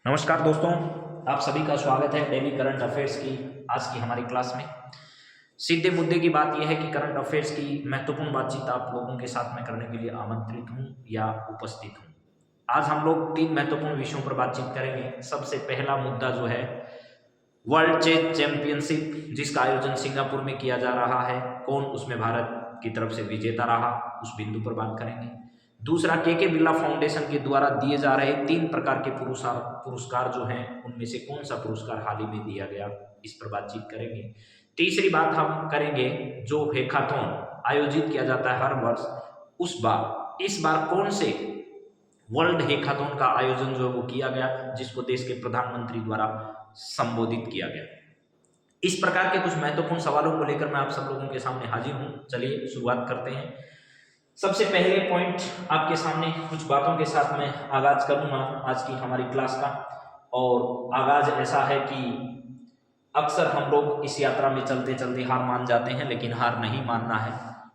नमस्कार दोस्तों, आप सभी का स्वागत है डेली करंट अफेयर्स की आज की हमारी क्लास में। सीधे मुद्दे की बात यह है कि करंट अफेयर्स की महत्वपूर्ण बातचीत आप लोगों के साथ में करने के लिए आमंत्रित हूं या उपस्थित हूं। आज हम लोग 3 महत्वपूर्ण विषयों पर बातचीत करेंगे। सबसे पहला मुद्दा जो है वर्ल्ड चेस चैंपियनशिप, जिसका आयोजन सिंगापुर में किया जा रहा है, कौन उसमें भारत की तरफ से विजेता रहा, उस बिंदु पर बात करेंगे। दूसरा, के बिरला फाउंडेशन के द्वारा दिए जा रहे 3 प्रकार के पुरस्कार जो हैं, उनमें से कौन सा पुरस्कार हाल ही में दिया गया, इस पर बातचीत करेंगे। तीसरी बात हम करेंगे, जो हैकाथॉन आयोजित किया जाता है हर वर्ष, इस बार कौन से वर्ल्ड हैकाथॉन का आयोजन जो है वो किया गया, जिसको देश के प्रधानमंत्री द्वारा संबोधित किया गया। इस प्रकार के कुछ महत्वपूर्ण सवालों को लेकर मैं आप सब लोगों के सामने हाजिर हूं। चलिए शुरुआत करते हैं। सबसे पहले पॉइंट आपके सामने कुछ बातों के साथ मैं आगाज करूंगा आज की हमारी क्लास का। और आगाज ऐसा है कि अक्सर हम लोग इस यात्रा में चलते चलते हार मान जाते हैं, लेकिन हार नहीं मानना है।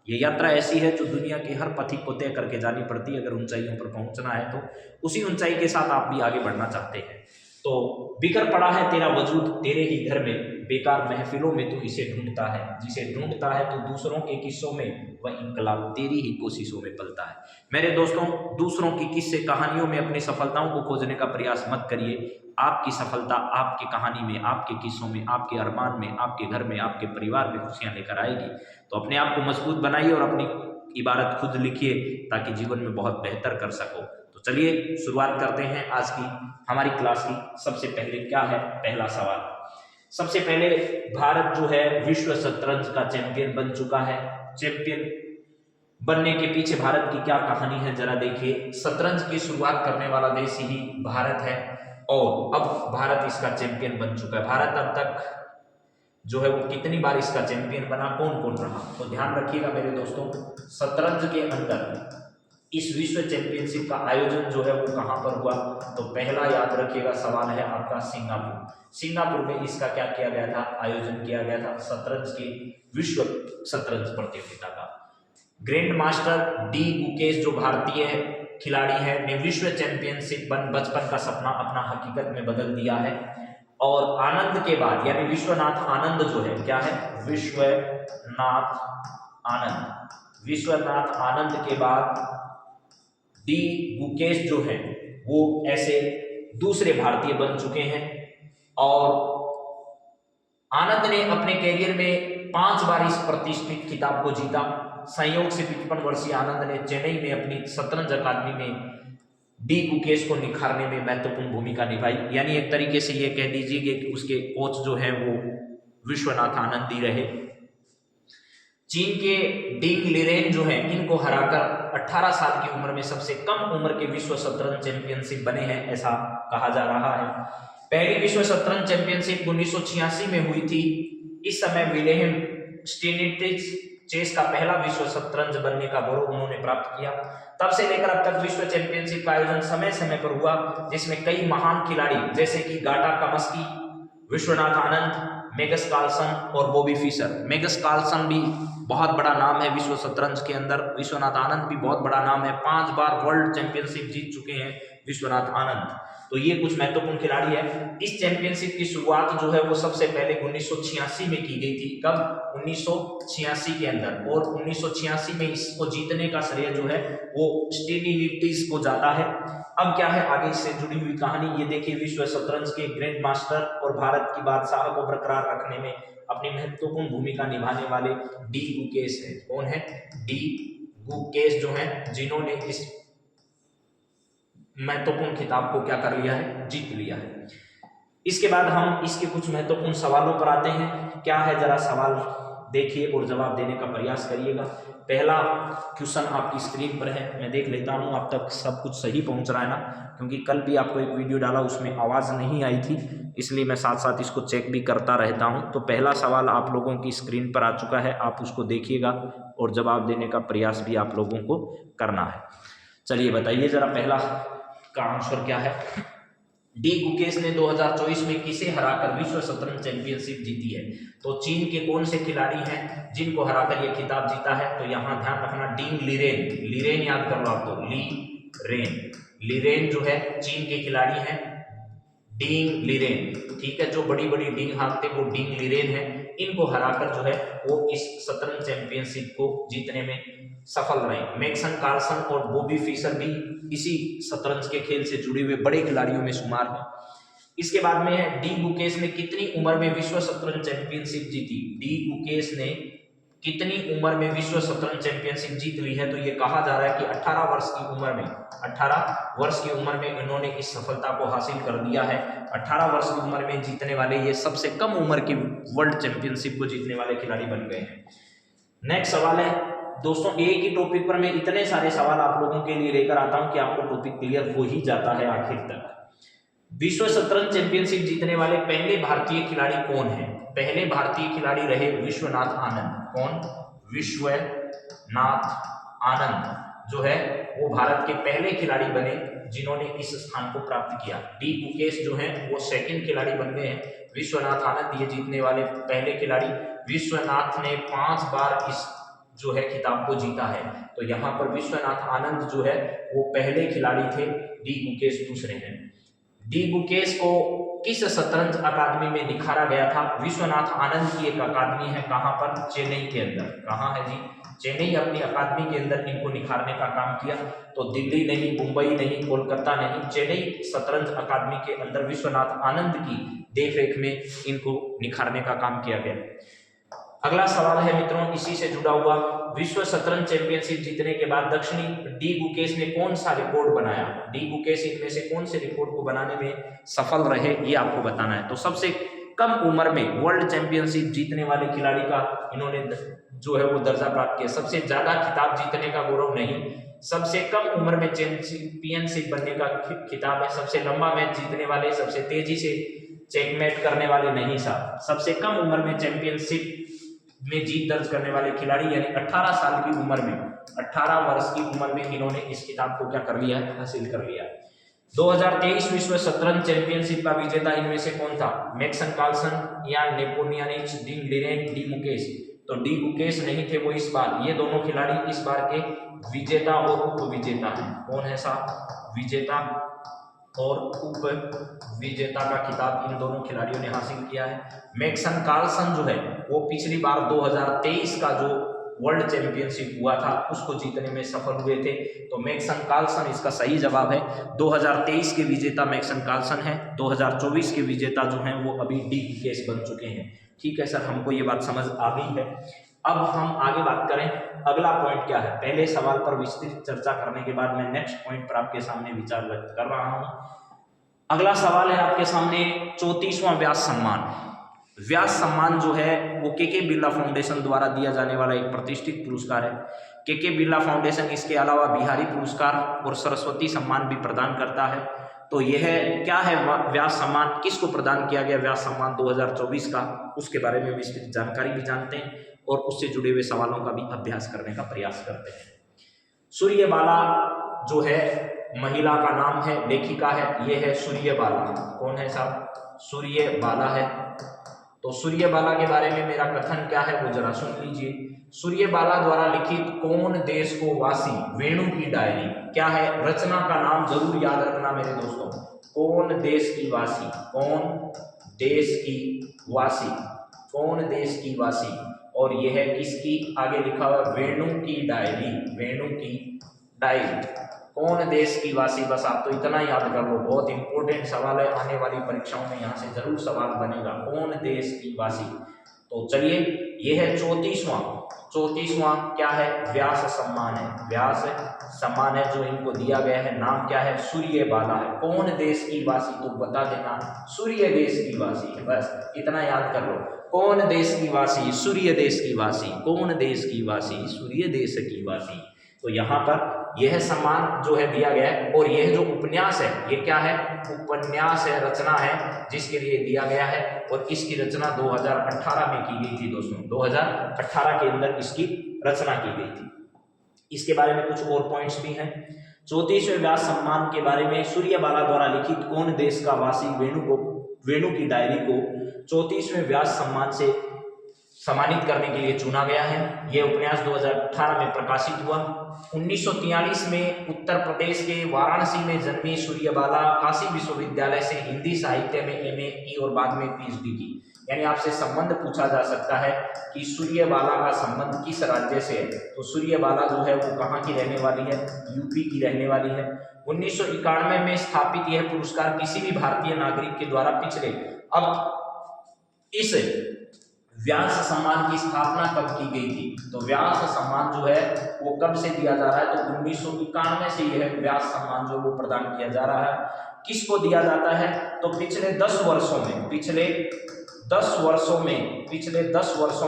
ये यात्रा ऐसी है जो दुनिया के हर पथिक को तय करके जानी पड़ती है। अगर ऊंचाइयों पर पहुंचना है तो उसी ऊंचाई के साथ आप भी आगे बढ़ना चाहते हैं। तो बिखर पड़ा है तेरा वजूद तेरे ही घर में, बेकार महफिलों में तू इसे ढूंढता है, जिसे ढूंढता है तो दूसरों के किस्सों में, वह इनकलाब तेरी ही कोशिशों में पलता है। मेरे दोस्तों, दूसरों की किस्से कहानियों में अपनी सफलताओं को खोजने का प्रयास मत करिए। आपकी सफलता आपकी कहानी में, आपके किस्सों में, आपके अरमान में, आपके घर में, आपके परिवार में खुशियां लेकर आएगी। तो अपने आप को मजबूत बनाइए और अपनी इबारत खुद लिखिए, ताकि जीवन में बहुत बेहतर कर सको। तो चलिए शुरुआत करते हैं आज की हमारी क्लास की। सबसे पहले क्या है पहला सवाल। सबसे पहले, भारत जो है विश्व शतरंज का चैंपियन बन चुका है। चैंपियन बनने के पीछे भारत की क्या कहानी है, जरा देखिए। शतरंज की शुरुआत करने वाला देश ही भारत है और अब भारत इसका चैंपियन बन चुका है। भारत अब तक जो है वो कितनी बार इसका चैंपियन बना, कौन कौन रहा, तो ध्यान रखिएगा मेरे दोस्तों। शतरंज के अंदर इस विश्व चैंपियनशिप का आयोजन जो है वो कहां पर हुआ, तो पहला याद रखिएगा सवाल है आपका सिंगापुर। सिंगापुर में इसका क्या किया गया था, आयोजन किया गया था शतरंज की विश्व शतरंज प्रतियोगिता का। ग्रैंड मास्टर डी गुकेश जो भारतीय खिलाड़ी है, ने विश्व चैंपियनशिप बचपन का सपना अपना हकीकत में बदल दिया है। और आनंद के बाद, यानी विश्वनाथ आनंद जो है, क्या है, विश्वनाथ आनंद। विश्वनाथ आनंद के बाद डी गुकेश जो है वो ऐसे दूसरे भारतीय बन चुके हैं। और आनंद ने अपने कैरियर में 5 बार इस प्रतिष्ठित खिताब को जीता। संयोग से 55 वर्षीय आनंद ने चेन्नई में अपनी शतरंज अकादमी में डी गुकेश को निखारने में महत्वपूर्ण भूमिका निभाई। यानी एक तरीके से ये कह दीजिए कि उसके कोच जो है वो विश्वनाथ आनंद ही रहे। चीन के डिंग लिरेन जो है, इनको हराकर 18 साल की उम्र में सबसे कम उम्र के विश्व शतरंज चैंपियनशिप बने हैं, ऐसा कहा जा रहा है। पहली विश्व शतरंज चैंपियनशिप 1986 में हुई थी। इस समय विलेहम स्टेनिटिच चेस का पहला विश्व शतरंज बनने का गौरव उन्होंने प्राप्त किया। तब से लेकर अब तक विश्व चैंपियनशिप का आयोजन समय समय पर हुआ, जिसमें कई महान खिलाड़ी जैसे कि गाटा कामस्की, विश्वनाथ आनंद, मैग्नस कार्लसन और बॉबी फिशर। मैग्नस कार्लसन भी बहुत बड़ा नाम है विश्व शतरंज के अंदर। विश्वनाथ आनंद भी बहुत बड़ा नाम है, 5 बार वर्ल्ड चैंपियनशिप जीत चुके हैं विश्वनाथ आनंद। तो ये कुछ महत्वपूर्ण खिलाड़ी है। इस चैंपियनशिप की शुरुआत जो है वो सबसे पहले 1986 में की गई थी। कब, 1986 के अंदर। और 1986 में इसको जीतने का श्रेय जो है वो स्टेनिलिटीज को जाता है। अब क्या है आगे इससे जुड़ी हुई कहानी, ये देखिए। विश्व शतरंज के ग्रैंड मास्टर और भारत की बादशाह को बरकरार रखने में अपनी महत्वपूर्ण भूमिका निभाने वाले डी गुकेश है। कौन है, डी गुकेश जो है, जिन्होंने इस महत्वपूर्ण खिताब को क्या कर लिया है, जीत लिया है। इसके बाद हम इसके कुछ महत्वपूर्ण सवालों पर आते हैं। क्या है, जरा सवाल देखिए और जवाब देने का प्रयास करिएगा। पहला क्वेश्चन आपकी स्क्रीन पर है, मैं देख लेता हूं आप तक सब कुछ सही पहुंच रहा है ना, क्योंकि कल भी आपको एक वीडियो डाला उसमें आवाज नहीं आई थी, इसलिए मैं साथ साथ इसको चेक भी करता रहता हूं। तो पहला सवाल आप लोगों की स्क्रीन पर आ चुका है, आप उसको देखिएगा और जवाब देने का प्रयास भी आप लोगों को करना है। चलिए बताइए जरा, पहला का आंसर क्या है। डी गुकेश ने 2024 में किसे हराकर विश्व शतरंज चैंपियनशिप जीती है, तो चीन के कौन से खिलाड़ी हैं जिनको हराकर यह खिताब जीता है, तो यहां ध्यान रखना डिंग लिरेन। लिरेन याद कर लो आप, तो ली रेन, लिरेन जो है चीन के खिलाड़ी हैं। डींग लिरेन, ठीक है, जो बड़ी बड़ी डींग हारते वो डींग लिरेन है। इनको हराकर जो है वो इस शतरंज चैंपियनशिप को जीतने में सफल रहे। मैग्नस कार्लसन और बॉबी फिशर भी इसी शतरंज के खेल से जुड़े हुए बड़े खिलाड़ियों में शुमार हैं। इसके बाद में है डी बुकेश ने कितनी उम्र में विश्व शतरंज चैंपियनशिप जीती। डी बुकेश ने कितनी उम्र में विश्व शतरंज चैंपियनशिप जीत ली है, तो ये कहा जा रहा है कि 18 वर्ष की उम्र में, 18 वर्ष की उम्र में इन्होंने इस सफलता को हासिल कर दिया है। 18 वर्ष की उम्र में जीतने वाले ये सबसे कम उम्र की वर्ल्ड चैंपियनशिप को जीतने वाले खिलाड़ी बन गए हैं। नेक्स्ट सवाल है दोस्तों, एक ही टॉपिक पर मैं इतने सारे सवाल आप लोगों के लिए लेकर आता हूं कि आपको टॉपिक क्लियर हो ही जाता है आखिर तक। विश्व शतरंज चैंपियनशिप जीतने वाले पहले भारतीय खिलाड़ी कौन है। पहले भारतीय खिलाड़ी रहे विश्वनाथ आनंद। कौन? विश्वनाथ आनंद जो है वो भारत के पहले खिलाड़ी बने जिन्होंने इस स्थान को प्राप्त किया। डी बुकेश जो है वो सेकंड खिलाड़ी बन गए हैं। विश्वनाथ आनंद ये जीतने वाले पहले खिलाड़ी। विश्वनाथ ने 5 बार इस जो है खिताब को जीता है, तो यहाँ पर विश्वनाथ आनंद जो है वो पहले खिलाड़ी थे, डी बुकेश दूसरे हैं। डी बुकेश को किस शतरंज अकादमी में निखारा गया था। विश्वनाथ आनंद की एक अकादमी है, कहां पर? चेन्नई के अंदर। कहां है जी? चेन्नई अपनी अकादमी के अंदर इनको निखारने का काम किया। तो दिल्ली नहीं, मुंबई नहीं, कोलकाता नहीं, चेन्नई शतरंज अकादमी के अंदर विश्वनाथ आनंद की देखरेख में इनको निखारने का काम किया गया। अगला सवाल है मित्रों इसी से जुड़ा हुआ, विश्व शतरंज चैंपियनशिप जीतने के बाद दक्षिणी डी बुकेश ने कौन सा रिकॉर्ड बनाया। डी बुकेश इनमें से कौन से रिकॉर्ड को बनाने में सफल रहे, ये आपको बताना है। तो सबसे कम उम्र में वर्ल्ड चैंपियनशिप जीतने वाले खिलाड़ी का इन्होंने जो है वो दर्जा प्राप्त किया। सबसे ज्यादा खिताब जीतने का गौरव नहीं, सबसे कम उम्र में चैंपियनशिप बनने का खिताब है। सबसे लंबा मैच जीतने वाले, सबसे तेजी से चेकमेट करने वाले नहीं साहब, सबसे कम उम्र में चैंपियनशिप में जीत दर्ज करने वाले खिलाड़ी, यानी 18 साल की उम्र में, 18 वर्ष की उम्र में इन्होंने इस खिताब को क्या कर लिया, हासिल कर लिया। 2023 विश्व शतरंज चैंपियनशिप का विजेता इनमें से कौन था। मैग्नस कार्लसन या नेपोलियनिच, डींग लिरेन, डी बुकेश। तो डी बुकेश नहीं थे वो इस बार, ये दोनों खिलाड़ी इस बार के विजेता और उप विजेता हैं। कौन है साहब? विजेता और उप विजेता का खिताब इन दोनों खिलाड़ियों ने हासिल किया है। मैग्नस कार्लसन जो है वो पिछली बार 2023 का जो वर्ल्ड चैंपियनशिप हुआ था उसको जीतने में सफल हुए थे, तो मैग्नस कार्लसन इसका सही जवाब है। 2023 के विजेता मैग्नस कार्लसन है, 2024 के विजेता जो हैं वो अभी डी बुकेश बन चुके हैं। ठीक है सर, हमको ये बात समझ आ गई है। अब हम आगे बात करें, अगला पॉइंट क्या है। पहले सवाल पर विस्तृत चर्चा करने के बाद मैं नेक्स्ट पॉइंट पर आपके सामने विचार व्यक्त कर रहा हूं। अगला सवाल है आपके सामने 34वां व्यास सम्मान। व्यास सम्मान जो है वो के बिरला फाउंडेशन द्वारा दिया जाने वाला एक प्रतिष्ठित पुरस्कार है। के बिरला फाउंडेशन इसके अलावा बिहारी पुरस्कार और सरस्वती सम्मान भी प्रदान करता है। तो यह क्या है व्यास सम्मान, किसको प्रदान किया गया व्यास सम्मान 2024 का, उसके बारे में विस्तृत जानकारी भी जानते हैं और उससे जुड़े हुए सवालों का भी अभ्यास करने का प्रयास करते हैं। सूर्यबाला जो है महिला का नाम है, लेखिका है, ये है सूर्यबाला। कौन है साहब? सूर्यबाला है। तो सूर्यबाला के बारे में मेरा कथन क्या है वो जरा सुन लीजिए। सूर्यबाला द्वारा लिखित कौन देश को वासी, वेणु की डायरी। क्या है रचना का नाम, जरूर याद रखना मेरे दोस्तों। कौन देश की वासी, कौन देश की वासी, कौन देश की वासी, और यह है किसकी, आगे लिखा हुआ वेणु की डायरी, वेणु की डायरी, कौन देश की वासी। बस आप तो इतना याद कर लो, बहुत इंपॉर्टेंट सवाल है, आने वाली परीक्षाओं में यहाँ से जरूर सवाल बनेगा, कौन देश की वासी। तो चलिए, यह है 34वां क्या है, व्यास सम्मान है, व्यास सम्मान है जो इनको दिया गया है। नाम क्या है, सूर्यबाला है। कौन देश की वासी, तो बता देना सूर्य देश की वासी, बस इतना याद कर लो। कौन देश की वासी, सूर्य देश की वासी, कौन देश की वासी, सूर्य देश की वासी। तो यहाँ पर यह सम्मान जो है दिया गया है। और यह जो उपन्यास है ये क्या है, उपन्यास है, रचना है जिसके लिए दिया गया है, और इसकी रचना 2018 में की गई थी दोस्तों, 2018 के अंदर इसकी रचना की गई थी। इसके बारे में कुछ और पॉइंट्स भी हैं। 34वें व्यास सम्मान के बारे में, सूर्यबाला द्वारा लिखित कौन देश का वासी वेणु की डायरी को 34वें व्यास सम्मान से सम्मानित करने के लिए चुना गया है। यह उपन्यास 2018 में प्रकाशित हुआ। 1943 में उत्तर प्रदेश के वाराणसी में जन्मी सूर्यबाला काशी विश्वविद्यालय से हिंदी साहित्य में एमए की और बाद में पीएचडी की। यानी आपसे संबंध पूछा जा सकता है कि सूर्यबाला का संबंध किस राज्य से है, तो सूर्यबाला जो है वो कहाँ की रहने वाली है, यूपी की रहने वाली है। 1991 में स्थापित यह पुरस्कार किसी भी भारतीय नागरिक के द्वारा पिछले, अब इस व्यास सम्मान की स्थापना कब की गई थी, तो व्यास सम्मान जो है वो कब से दिया जा रहा है, तो 1991 से यह व्यास सम्मान जो वो प्रदान किया जा रहा है। किसको दिया जाता है, तो पिछले 10 वर्षों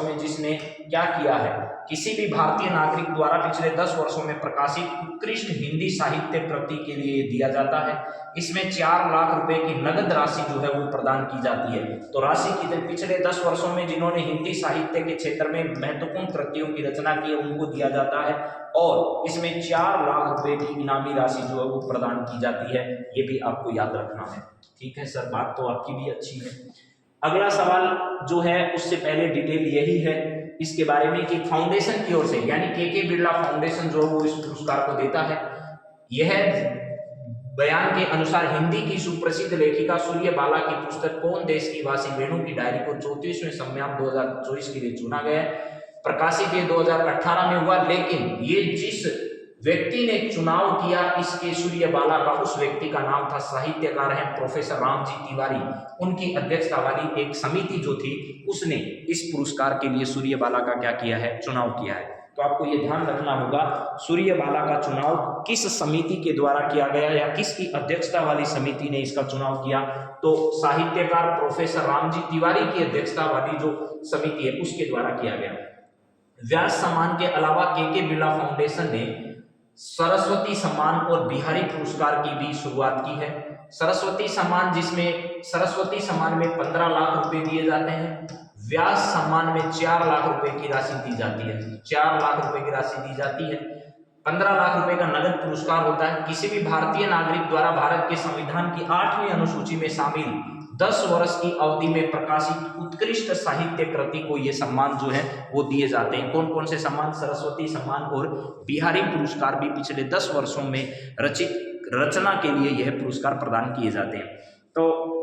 में जिसने क्या किया है, किसी भी भारतीय नागरिक द्वारा पिछले 10 वर्षों में प्रकाशित उत्कृष्ट हिंदी साहित्य कृति के लिए दिया जाता है। इसमें 4 लाख रुपए की नगद राशि जो है वो प्रदान की जाती है। तो राशि की पिछले 10 वर्षों में जिन्होंने हिंदी साहित्य के क्षेत्र में महत्वपूर्ण कृतियों की रचना की है उनको दिया जाता है, और इसमें 4 लाख रुपए की इनामी राशि जो है वो प्रदान की जाती है। ये भी आपको याद रखना है। ठीक है सर, बात तो आपकी भी अच्छी है। अगला सवाल जो है उससे पहले डिटेल यही है इसके बारे में कि फाउंडेशन की ओर से, यानी के बिरला फाउंडेशन जो वो इस पुरस्कार को देता है। यह बयान के अनुसार हिंदी की सुप्रसिद्ध लेखिका सूर्यबाला की पुस्तक कौन देश की वासी वेणु की डायरी को 34वें सम्मान 2024 के लिए चुना गया। प्रकाशित ये 2018 में हुआ, लेकिन ये जिस व्यक्ति ने चुनाव किया इसके सूर्यबाला का, उस व्यक्ति का नाम था, साहित्यकार हैं प्रोफेसर रामजी तिवारी। उनकी अध्यक्षता वाली एक समिति जो थी उसने इस पुरस्कार के लिए सूर्यबाला का क्या किया है, चुनाव किया है। तो आपको ये ध्यान रखना होगा सूर्यबाला का चुनाव किस समिति के द्वारा किया गया या किसकी अध्यक्षता वाली समिति ने इसका चुनाव किया, तो साहित्यकार प्रोफेसर रामजी तिवारी की अध्यक्षता वाली जो समिति है उसके द्वारा किया गया। व्यास सम्मान के अलावा के बिरला फाउंडेशन ने सरस्वती सम्मान और बिहारी पुरस्कार की भी शुरुआत की है। सरस्वती सम्मान, जिसमें सरस्वती सम्मान में 15 लाख रुपए दिए जाते हैं, व्यास सम्मान में 4 लाख रुपए की राशि दी जाती है। 4 लाख रुपए की राशि दी जाती है। 15 लाख रुपए का नगद पुरस्कार होता है। किसी भी भारतीय नागरिक द्वारा भारत के संविधान की 8वीं अनुसूची में शामिल 10 वर्ष की अवधि में प्रकाशित उत्कृष्ट साहित्य कृति को ये सम्मान जो है वो दिए जाते हैं। कौन कौन से सम्मान, सरस्वती सम्मान और बिहारी पुरस्कार भी पिछले 10 वर्षों में रचित रचना के लिए यह पुरस्कार प्रदान किए जाते हैं। तो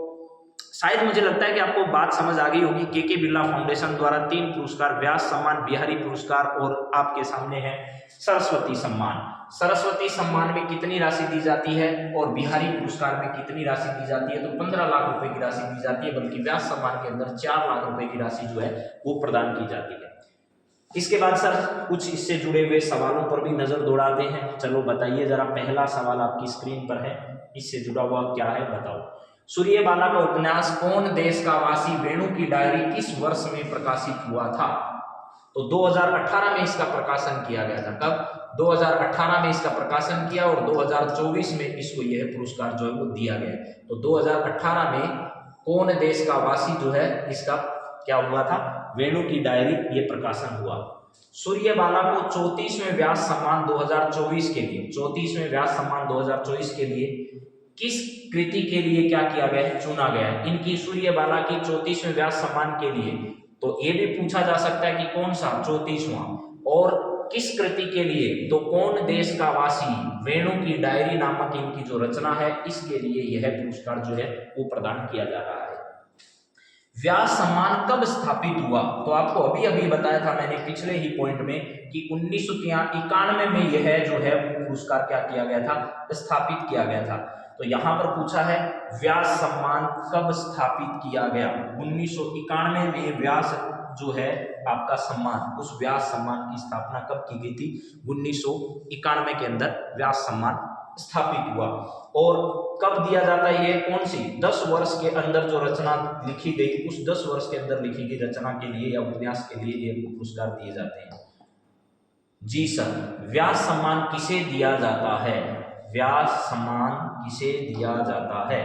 शायद मुझे लगता है कि आपको बात समझ आ गई होगी। के बिरला फाउंडेशन द्वारा 3 पुरस्कार, व्यास सम्मान, बिहारी पुरस्कार और आपके सामने है सरस्वती सम्मान। सरस्वती सम्मान में कितनी राशि दी जाती है और बिहारी पुरस्कार में कितनी राशि दी जाती है, तो 15 लाख रुपए की राशि दी जाती है, बल्कि व्यास सम्मान के अंदर 4 लाख रुपए की राशि जो है वो प्रदान की जाती है। इसके बाद सर कुछ इससे जुड़े हुए सवालों पर भी नजर दौड़ाते हैं। चलो बताइए जरा, पहला सवाल आपकी स्क्रीन पर है, इससे जुड़ा हुआ क्या है बताओ। सूर्यबाला का उपन्यास कौन देश का वासी वेणु की डायरी किस वर्ष में प्रकाशित हुआ था, तो 2018 में इसका प्रकाशन किया गया था। कब, 2018 में इसका प्रकाशन किया और 2024 में इसको यह पुरस्कार जो है वो दिया गया। तो 2018 में कौन देश का वासी जो है इसका क्या हुआ था, वेणु की डायरी ये प्रकाशन हुआ। सूर्यबाला को 34वें व्यास सम्मान 2024 के लिए, 34वें व्यास सम्मान 2024 के लिए किस कृति के लिए क्या किया गया है, चुना गया है। इनकी सूर्यबाला की 34वें व्यास सम्मान के लिए, तो ये भी पूछा जा सकता है कि कौन सा 34वां और किस कृति के लिए, तो कौन देश का वासी वेणु की डायरी नामक इनकी जो रचना है इसके लिए यह पुरस्कार जो है वो प्रदान किया जा रहा है। व्यास सम्मान कब स्थापित हुआ, तो आपको अभी अभी बताया था मैंने पिछले ही पॉइंट में कि 1991 में यह जो है पुरस्कार क्या किया गया था, स्थापित किया गया था। तो यहां पर पूछा है व्यास सम्मान कब स्थापित किया गया। 1991 में व्यास जो है आपका सम्मान, उस व्यास सम्मान की स्थापना कब की गई थी, 1991 के अंदर व्यास सम्मान स्थापित हुआ। और कब दिया जाता है, ये कौन सी 10 वर्ष के अंदर जो रचना लिखी गई, उस 10 वर्ष के अंदर लिखी गई रचना के लिए या उपन्यास के लिए ये पुरस्कार दिए जाते हैं। जी सर, व्यास सम्मान किसे दिया जाता है, व्यास सम्मान किसे दिया जाता है,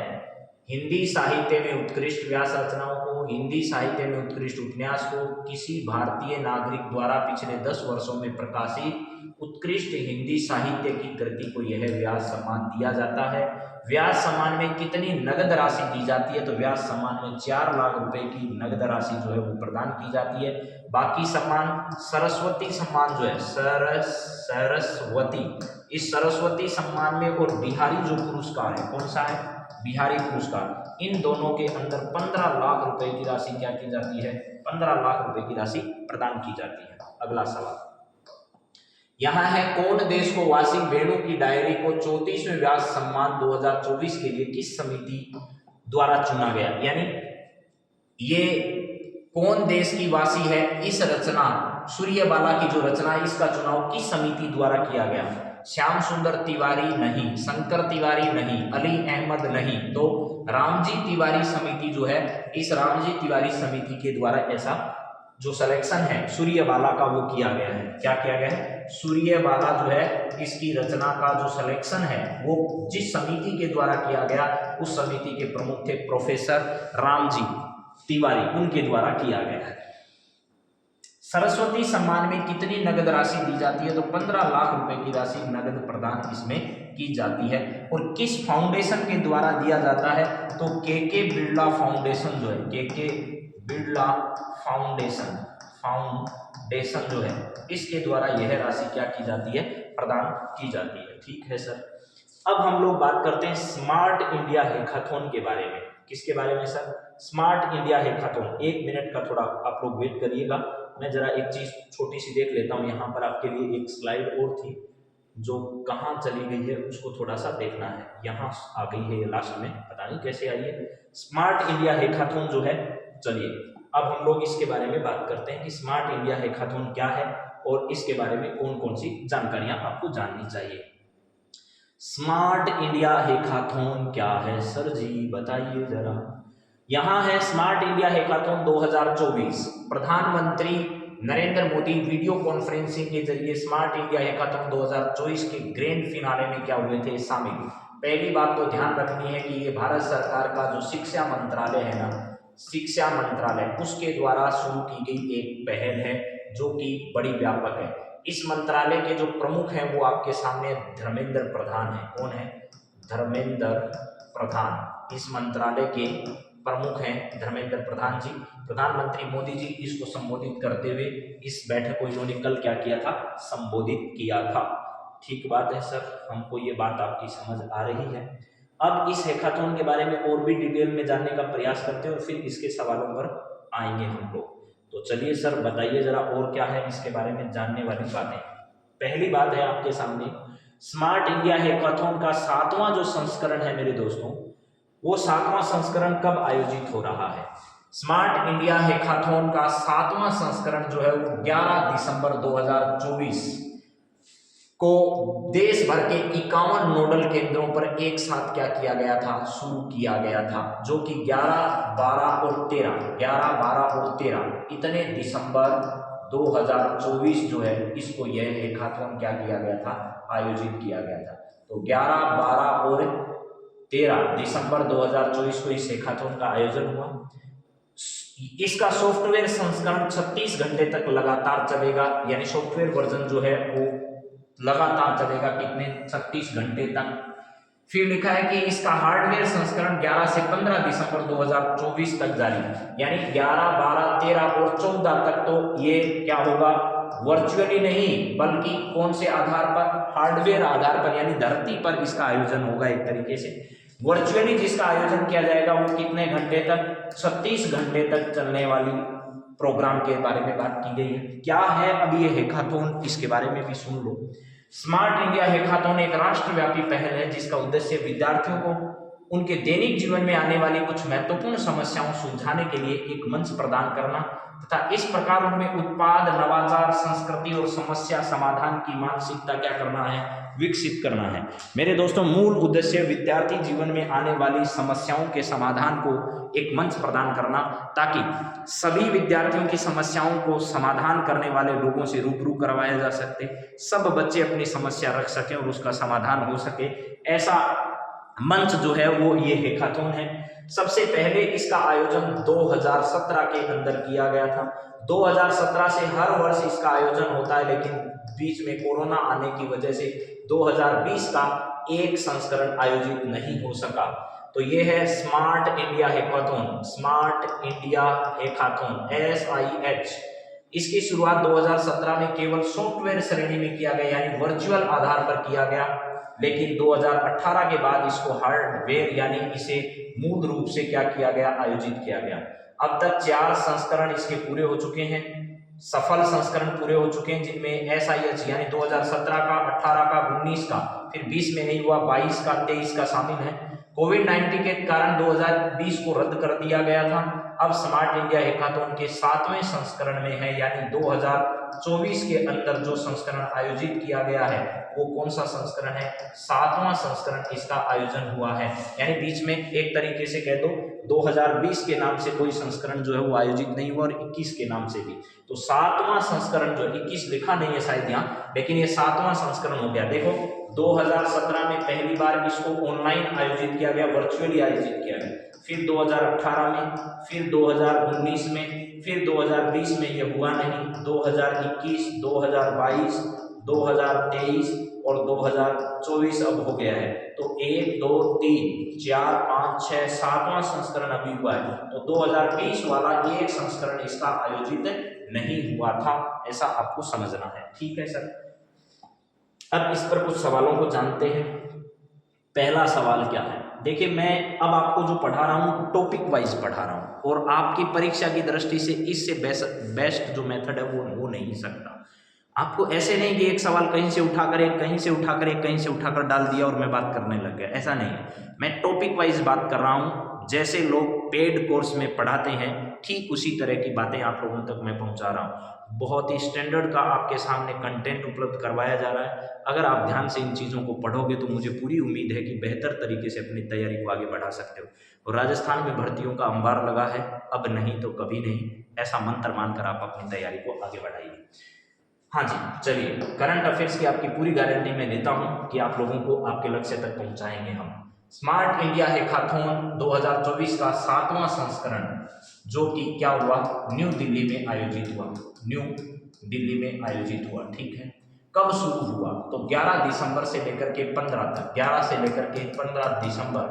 हिंदी साहित्य में उत्कृष्ट व्यास रचनाओं को, हिंदी साहित्य में उत्कृष्ट उपन्यास को, किसी भारतीय नागरिक द्वारा पिछले 10 वर्षों में प्रकाशित उत्कृष्ट हिंदी साहित्य की कृति को यह व्यास सम्मान दिया जाता है, ब्याज सम्मान में कितनी नगद राशि दी जाती है, तो ब्याज सम्मान में 4 लाख रुपए की नगद राशि जो है वो प्रदान की जाती है। बाकी सम्मान, सरस्वती सम्मान जो है सरस्वती, इस सरस्वती सम्मान में और बिहारी जो पुरस्कार है, कौन सा है, बिहारी पुरस्कार, इन दोनों के अंदर 15 लाख रुपए की राशि क्या की जाती है, 15 लाख रुपए की राशि प्रदान की जाती है। अगला सवाल यहाँ है, कौन देश को वासी वेणु की डायरी को 34वें व्यास सम्मान 2024 के लिए किस समिति द्वारा चुना गया, यानी ये कौन देश की वासी है, इस रचना सूर्यबाला की जो रचना है इसका चुनाव किस समिति द्वारा किया गया, श्याम सुंदर तिवारी नहीं, शंकर तिवारी नहीं, अली अहमद नहीं, तो रामजी तिवारी समिति जो है, इस रामजी तिवारी समिति के द्वारा ऐसा जो सिलेक्शन है सूर्यबाला का वो किया गया है। क्या किया गया है, सूर्यबाला जो है इसकी रचना का जो सिलेक्शन है वो जिस समिति के द्वारा किया गया, उस समिति के प्रमुख थे प्रोफेसर रामजी तिवारी, उनके द्वारा किया गया है। सरस्वती सम्मान में कितनी नगद राशि दी जाती है, तो 15 लाख रुपए की राशि नगद प्रदान इसमें की जाती है। और किस फाउंडेशन के द्वारा दिया जाता है, तो के बिरला फाउंडेशन जो है, के बिरला फाउंडेशन जो है इसके द्वारा यह राशि क्या की जाती है, प्रदान की जाती है। ठीक है सर, अब हम लोग बात करते हैं स्मार्ट इंडिया हैकाथॉन के बारे में। किसके बारे में sir, smart India hackathon. 1 minute का थोड़ा आप लोग वेट करिएगा, मैं जरा एक चीज छोटी सी देख लेता हूँ। यहाँ पर आपके लिए एक स्लाइड और थी जो कहाँ चली गई है उसको थोड़ा सा देखना है, यहाँ आ गई है ये लास्ट में, पता नहीं कैसे आई है। स्मार्ट इंडिया हैकाथॉन जो है, चलिए अब हम लोग इसके बारे में बात करते हैं कि स्मार्ट इंडिया हैकाथॉन क्या है और इसके बारे में कौन कौन सी जानकारियां आपको जाननी चाहिए। स्मार्ट इंडिया हैकाथॉन क्या है सर जी, बताइए जरा। यहाँ है स्मार्ट इंडिया हैकाथॉन 2024, प्रधानमंत्री नरेंद्र मोदी वीडियो कॉन्फ्रेंसिंग के जरिए स्मार्ट इंडिया हैकाथॉन 2024 के ग्रैंड फिनाले में क्या हुए थे शामिल। पहली बात तो ध्यान रखनी है कि ये भारत सरकार का जो शिक्षा मंत्रालय है ना, शिक्षा मंत्रालय, उसके द्वारा शुरू की गई एक पहल है जो कि बड़ी व्यापक है। इस मंत्रालय के जो प्रमुख हैं वो आपके सामने धर्मेंद्र प्रधान है। कौन है, धर्मेंद्र प्रधान, इस मंत्रालय के प्रमुख हैं धर्मेंद्र प्रधान जी। प्रधानमंत्री मोदी जी इसको संबोधित करते हुए इस बैठक को इन्होंने कल क्या किया था, संबोधित किया था। ठीक बात है सर, हमको ये बात आपकी समझ आ रही है। अब इस हैकाथॉन के बारे में और भी डिटेल में जानने का प्रयास करते हैं और फिर इसके सवालों पर आएंगे हम लोग। तो चलिए सर बताइए जरा और क्या है इसके बारे में जानने वाली बातें। पहली बात है आपके सामने, स्मार्ट इंडिया हैकाथॉन का 7वां जो संस्करण है मेरे दोस्तों, वो 7वां संस्करण कब आयोजित हो रहा है। स्मार्ट इंडिया हैकाथॉन का 7वां संस्करण जो है वो 11 दिसंबर 2024 को देश भर के 51 नोडल केंद्रों पर एक साथ क्या किया गया था, शुरू किया गया था, जो कि 11, 12 और 13 इतने दिसंबर 2024 जो है इसको यह हैकाथॉन क्या किया गया था, आयोजित किया गया था। तो 11, 12 और 13 दिसंबर 2024 को इस हैकाथॉन का आयोजन हुआ। इसका सॉफ्टवेयर संस्करण 36 घंटे तक लगातार चलेगा, यानी सॉफ्टवेयर वर्जन जो है वो लगातार चलेगा, कितने, 36 घंटे तक। फिर लिखा है कि इसका हार्डवेयर संस्करण 11 से 15 दिसंबर 2024 तक जारी, यानी 11, 12, 13 और 14 तक तो ये क्या होगा, वर्चुअली नहीं बल्कि कौन से आधार पर, हार्डवेयर आधार पर, यानी धरती पर इसका आयोजन होगा। एक तरीके से वर्चुअली जिसका आयोजन किया जाएगा वो कितने घंटे तक, 36 घंटे तक चलने वाली प्रोग्राम के बारे में बात की गई है। क्या है अब ये हैकाथॉन, इसके बारे में भी सुन लो। स्मार्ट इंडिया हैकाथॉन एक राष्ट्रव्यापी पहल है जिसका उद्देश्य विद्यार्थियों को उनके दैनिक जीवन में आने वाली कुछ महत्वपूर्ण समस्याओं सुलझाने के लिए एक मंच प्रदान करना तथा इस प्रकार उनमें उत्पाद, नवाचार, संस्कृति और समस्या समाधान की मानसिकता क्या करना है, विकसित करना है। मेरे दोस्तों, मूल उद्देश्य विद्यार्थी जीवन में आने वाली समस्याओं के समाधान को एक मंच प्रदान करना, ताकि सभी विद्यार्थियों की समस्याओं को समाधान करने वाले लोगों से रूबरू करवाया जा सके, सब बच्चे अपनी समस्या रख सकें और उसका समाधान हो सके। ऐसा मंच जो है वो ये हैकाथॉन है। सबसे पहले इसका आयोजन 2017 के अंदर किया गया था। 2017 से हर वर्ष इसका आयोजन होता है, लेकिन बीच में कोरोना आने की वजह से 2020 का एक संस्करण आयोजित नहीं हो सका। तो ये है smart India hackathon, smart India hackathon SIH। इसकी शुरुआत 2017 में केवल सॉफ्टवेयर श्रेणी में किया गया, यानी वर्चुअल आधार पर किया गया, लेकिन 2018 के बाद इसको हार्डवेयर यानी इसे मूल रूप से क्या किया गया, आयोजित किया गया। अब तक 4 संस्करण इसके पूरे हो चुके हैं, सफल संस्करण पूरे हो चुके हैं, जिनमें SIH यानी 2017 का, 18 का, 19 का, फिर 20 में नहीं हुआ, 22 का, 23 का शामिल है। कोविड-19 के कारण 2020 को रद्द कर दिया गया था। अब स्मार्ट इंडिया हैकाथॉन के 7वें संस्करण में है, यानी 2024 के अंदर जो संस्करण आयोजित किया गया है वो कौन सा संस्करण है, 7वां संस्करण इसका आयोजन हुआ है। यानी बीच में एक तरीके से कह दो 2020 के नाम से कोई संस्करण जो है वो आयोजित नहीं हुआ और 21 के नाम से भी। तो 7वां संस्करण जो 21 लिखा नहीं है शायद यहाँ, लेकिन ये 7वां संस्करण हो गया। देखो 2017 में पहली बार इसको ऑनलाइन आयोजित किया गया, वर्चुअली आयोजित किया गया, फिर 2018 में, फिर 2019 में, फिर 2020 में ये हुआ नहीं, 2021, 2022, 2023 और 2024 अब हो गया है। तो 1, 2, 3, 4, 5, 6, 7वां संस्करण अभी हुआ है। तो 2020 वाला एक संस्करण इसका आयोजित नहीं हुआ था, ऐसा आपको समझना है। ठीक है सर, अब इस पर कुछ सवालों को जानते हैं। पहला सवाल क्या है, देखिए मैं अब आपको जो पढ़ा रहा हूँ टॉपिक वाइज पढ़ा रहा हूँ और आपकी परीक्षा की दृष्टि से इससे बेस्ट जो मेथड है वो हो नहीं सकता। आपको ऐसे नहीं कि एक सवाल कहीं से उठाकर एक, कहीं से उठाकर एक, कहीं से उठाकर डाल दिया और मैं बात करने लग गया, ऐसा नहीं है। मैं टॉपिक वाइज बात कर रहा हूँ, जैसे लोग पेड कोर्स में पढ़ाते हैं ठीक उसी तरह की बातें आप लोगों तक मैं पहुँचा रहा हूँ। बहुत ही स्टैंडर्ड का आपके सामने कंटेंट उपलब्ध करवाया जा रहा है। अगर आप ध्यान से इन चीज़ों को पढ़ोगे तो मुझे पूरी उम्मीद है कि बेहतर तरीके से अपनी तैयारी को आगे बढ़ा सकते हो। और राजस्थान में भर्तियों का अंबार लगा है, अब नहीं तो कभी नहीं, ऐसा मंत्र मानकर आप अपनी तैयारी को आगे बढ़ाइए। हाँ जी, चलिए, करंट अफेयर्स की आपकी पूरी गारंटी मैं देता हूं कि आप लोगों को आपके लक्ष्य तक पहुंचाएंगे हम। स्मार्ट इंडिया हैकाथॉन 2024 का 7वां संस्करण जो कि क्या हुआ, न्यू दिल्ली में आयोजित हुआ, न्यू दिल्ली में आयोजित हुआ। ठीक है, कब शुरू हुआ, तो 11 दिसंबर से लेकर के 15 तक, 11 से लेकर के 15 दिसंबर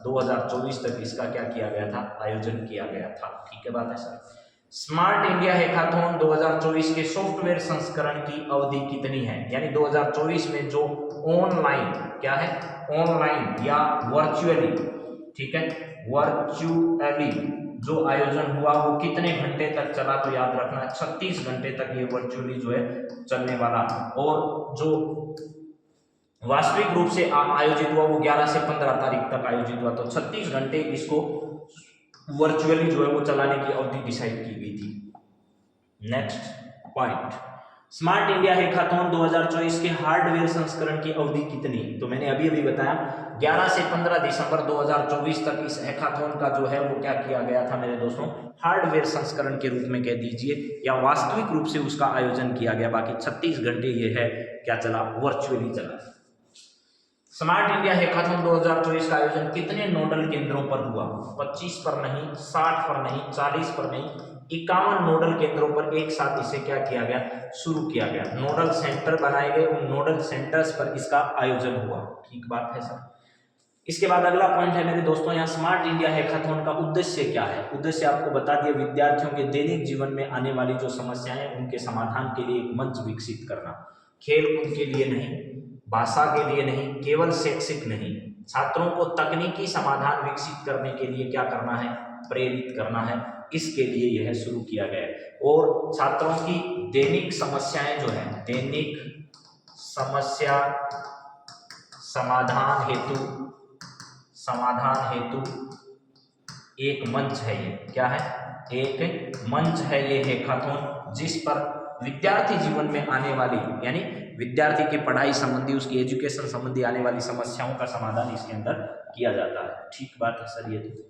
2024 तक इसका क्या किया गया था, आयोजन किया गया था। ठीक है, बात है सर। स्मार्ट इंडिया हैकाथॉन 2024 के सॉफ्टवेयर संस्करण की अवधि कितनी है, यानी 2024 में जो ऑनलाइन क्या है, ऑनलाइन या वर्चुअली, ठीक है, वर्चुअली जो आयोजन हुआ वो कितने घंटे तक चला, तो याद रखना 36 घंटे तक ये वर्चुअली जो है चलने वाला। और जो वास्तविक रूप से आयोजित हुआ वो 11 से 15 तारीख तक आयोजित हुआ, तो 36 घंटे इसको वर्चुअली जो है वो चलाने की अवधि डिसाइड की गई थी। Next point, smart India hackathon 2024 के हार्डवेयर संस्करण की अवधि कितनी, तो मैंने अभी बताया 11 से 15 दिसंबर 2024 तक इस हैकाथॉन का जो है वो क्या किया गया था मेरे दोस्तों, हार्डवेयर संस्करण के रूप में कह दीजिए, या वास्तविक रूप से उसका आयोजन किया गया। बाकी 36 घंटे ये है क्या चला, वर्चुअली चला। स्मार्ट इंडिया हैकाथॉन 2024 का आयोजन कितने नोडल केंद्रों पर हुआ, 25 पर नहीं, 60 पर नहीं, 40 पर नहीं, 51 नोडल केंद्रों पर एक साथ इसे क्या किया गया, शुरू किया गया। नोडल सेंटर बनाए गए, उन नोडल सेंटर्स पर इसका आयोजन हुआ। ठीक बात है सर। इसके बाद अगला पॉइंट है मेरे दोस्तों, यहाँ स्मार्ट इंडिया हैकाथॉन का उद्देश्य क्या है। उद्देश्य आपको बता दिया, विद्यार्थियों के दैनिक जीवन में आने वाली जो समस्याएं उनके समाधान के लिए एक मंच विकसित करना, खेल कूद के लिए नहीं, भाषा के लिए नहीं, केवल शैक्षिक नहीं, छात्रों को तकनीकी समाधान विकसित करने के लिए क्या करना है, प्रेरित करना है। इसके लिए यह शुरू किया गया है। और छात्रों की दैनिक समस्याएं जो है, दैनिक समस्या समाधान हेतु एक मंच है। ये क्या है, एक मंच है ये हैकाथॉन, जिस पर विद्यार्थी जीवन में आने वाली, यानी विद्यार्थी की पढ़ाई संबंधी, उसकी एजुकेशन संबंधी आने वाली समस्याओं का समाधान इसके अंदर किया जाता है। ठीक बात है सर। ये तो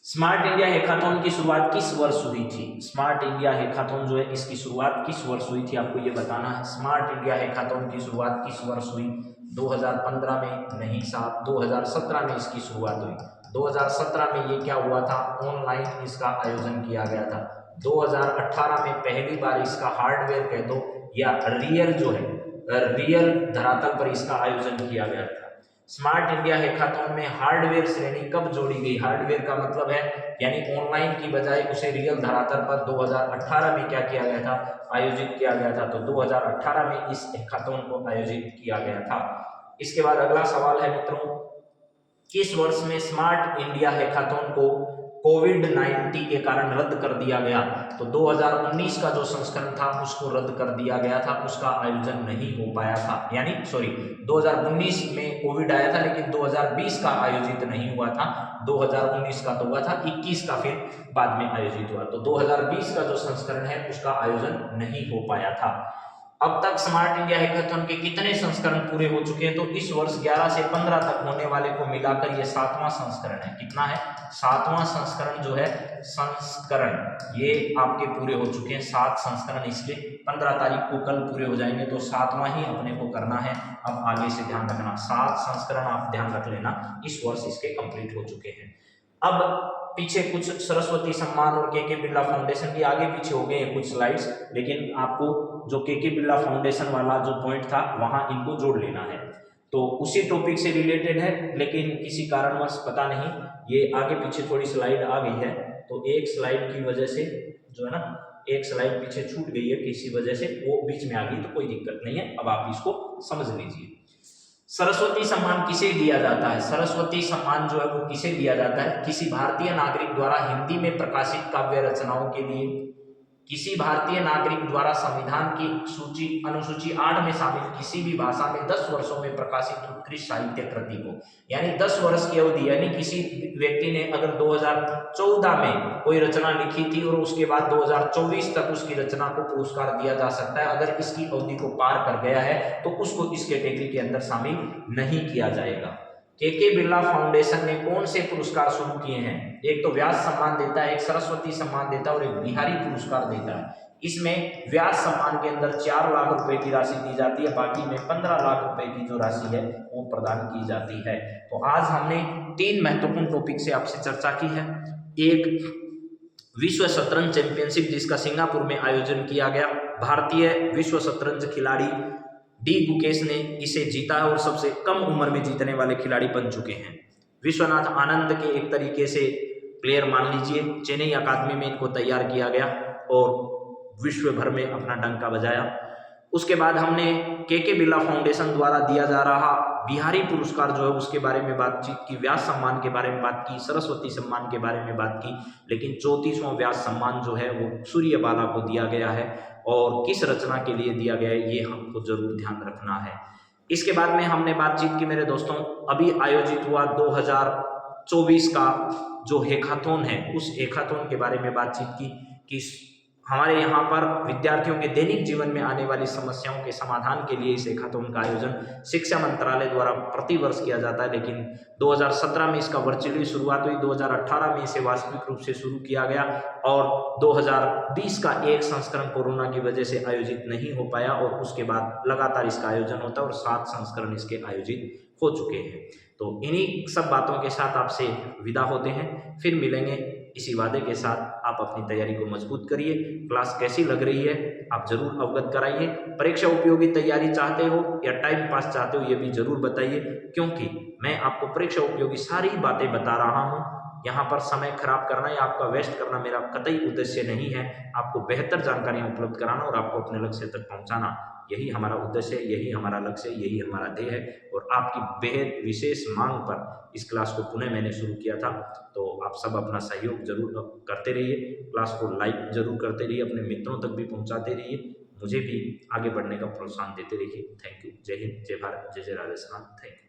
स्मार्ट इंडिया हैकाथॉन की शुरुआत किस वर्ष हुई थी, स्मार्ट इंडिया हैकाथॉन जो है इसकी शुरुआत किस वर्ष हुई थी, आपको ये बताना है। स्मार्ट इंडिया हैकाथॉन की शुरुआत किस वर्ष हुई, 2015 में नहीं साहब, 2017 में इसकी शुरुआत हुई। 2017 में ये क्या हुआ था, ऑनलाइन इसका आयोजन किया गया था। 2018 में पहली बार इसका हार्डवेयर कह दो या रियल जो है, रियल धरातल पर इसका आयोजन किया गया था। स्मार्ट इंडिया हैकाथॉन में हार्डवेयर श्रेणी कब जोड़ी गई? हार्डवेयर का मतलब है यानी ऑनलाइन की बजाय उसे रियल धरातल पर 2018 में क्या किया गया था? आयोजित किया गया था। तो 2018 में इस हैकाथॉन को आयोजित किया गया था। इसके बाद अगला सवाल है मित्रों, किस वर्ष में स्मार्ट इंडिया हैकाथॉन को कोविड-19 के कारण रद्द कर दिया गया? तो 2019 का जो संस्करण था उसको रद्द कर दिया गया था, उसका आयोजन नहीं हो पाया था। यानी 2019 में कोविड आया था लेकिन 2020 का आयोजित नहीं हुआ था। 2019 का तो हुआ था, 21 का फिर बाद में आयोजित हुआ। तो 2020 का जो संस्करण है उसका आयोजन नहीं हो पाया था। अब तक स्मार्ट इंडिया हैकाथॉन के कितने संस्करण पूरे हो चुके हैं? तो इस वर्ष 11 से 15 तक होने वाले को मिलाकर ये 7वां संस्करण है। कितना है? 7वां संस्करण जो है संस्करण ये आपके पूरे हो चुके हैं। 7 संस्करण, इसलिए 15 तारीख को कल पूरे हो जाएंगे तो 7वां ही अपने को करना है। अब आगे से ध्यान रखना, 7 संस्करण आप ध्यान रख लेना, इस वर्ष इसके कंप्लीट हो चुके हैं। अब पीछे कुछ सरस्वती सम्मान और के बिरला फाउंडेशन की आगे पीछे हो गए हैं कुछ स्लाइड्स, लेकिन आपको जो के बिरला फाउंडेशन वाला जो पॉइंट था वहां इनको जोड़ लेना है। तो उसी टॉपिक से रिलेटेड है लेकिन किसी कारणवश पता नहीं ये आगे पीछे थोड़ी स्लाइड आ गई है, तो एक स्लाइड की वजह से जो है ना, एक स्लाइड पीछे छूट गई है किसी वजह से, वो बीच में आ गई, तो कोई दिक्कत नहीं है। अब आप इसको समझ लीजिए। सरस्वती सम्मान किसे दिया जाता है? सरस्वती सम्मान जो है वो किसे दिया जाता है? किसी भारतीय नागरिक द्वारा हिंदी में प्रकाशित काव्य रचनाओं के लिए, किसी भारतीय नागरिक द्वारा संविधान की सूची अनुसूची 8 में शामिल किसी भी भाषा में 10 वर्षों में प्रकाशित उत्कृष्ट साहित्य कृति को, यानी 10 वर्ष की अवधि, यानी किसी व्यक्ति ने अगर 2014 में कोई रचना लिखी थी और उसके बाद 2024 तक उसकी रचना को पुरस्कार दिया जा सकता है। अगर इसकी अवधि को पार कर गया है तो उसको इस कैटेगरी के अंदर शामिल नहीं किया जाएगा। के बिरला फाउंडेशन ने कौन से पुरस्कार शुरू किए हैं? एक तो व्यास सम्मान देता है, एक सरस्वती सम्मान देता है और एक बिहारी पुरस्कार देता है। इसमें व्यास सम्मान के अंदर 4 लाख रुपए की राशि दी जाती है, बाकी में 15 लाख रुपए की जो राशि है वो प्रदान की जाती है। तो आज हमने 3 महत्वपूर्ण टॉपिक से आपसे चर्चा की है। एक, विश्व शतरंज चैंपियनशिप जिसका सिंगापुर में आयोजन किया गया, भारतीय विश्व शतरंज खिलाड़ी डी गुकेश ने इसे जीता है और सबसे कम उम्र में जीतने वाले खिलाड़ी बन चुके हैं। विश्वनाथ आनंद के एक तरीके से प्लेयर मान लीजिए, चेन्नई अकादमी में इनको तैयार किया गया और विश्व भर में अपना डंका बजाया। उसके बाद हमने के बिरला फाउंडेशन द्वारा दिया जा रहा बिहारी पुरस्कार जो है उसके बारे में बातचीत की, व्यास सम्मान के बारे में बात की, सरस्वती सम्मान के बारे में बात की, लेकिन 34वां व्यास सम्मान जो है वो सूर्यबाला को दिया गया है और किस रचना के लिए दिया गया है ये हमको जरूर ध्यान रखना है। इसके बाद में हमने बातचीत की मेरे दोस्तों, अभी आयोजित हुआ 2024 का जो हैकाथॉन है उस हैकाथॉन के बारे में बातचीत की कि हमारे यहाँ पर विद्यार्थियों के दैनिक जीवन में आने वाली समस्याओं के समाधान के लिए इस हैकाथॉन का आयोजन शिक्षा मंत्रालय द्वारा प्रतिवर्ष किया जाता है, लेकिन 2017 में इसका वर्चुअली शुरुआत हुई, 2018 में इसे वास्तविक रूप से शुरू किया गया और 2020 का एक संस्करण कोरोना की वजह से आयोजित नहीं हो पाया और उसके बाद लगातार इसका आयोजन होता है और 7 संस्करण इसके आयोजित हो चुके हैं। तो इन्हीं सब बातों के साथ आपसे विदा होते हैं, फिर मिलेंगे इसी वादे के साथ। आप अपनी तैयारी को मजबूत करिए। क्लास कैसी लग रही है आप जरूर अवगत कराइए। परीक्षा उपयोगी तैयारी चाहते हो या टाइम पास चाहते हो ये भी जरूर बताइए, क्योंकि मैं आपको परीक्षा उपयोगी सारी बातें बता रहा हूँ। यहाँ पर समय खराब करना या आपका वेस्ट करना मेरा कतई उद्देश्य नहीं है। आपको बेहतर जानकारियाँ उपलब्ध कराना और आपको अपने लक्ष्य तक पहुँचाना, यही हमारा उद्देश्य है, यही हमारा लक्ष्य है, यही हमारा ध्येय है। और आपकी बेहद विशेष मांग पर इस क्लास को पुनः मैंने शुरू किया था, तो आप सब अपना सहयोग जरूर करते रहिए, क्लास को लाइक जरूर करते रहिए, अपने मित्रों तक भी पहुंचाते रहिए, मुझे भी आगे बढ़ने का प्रोत्साहन देते रहिए। Thank you. जय हिंद, जय भारत, जय जय राजस्थान। Thank you.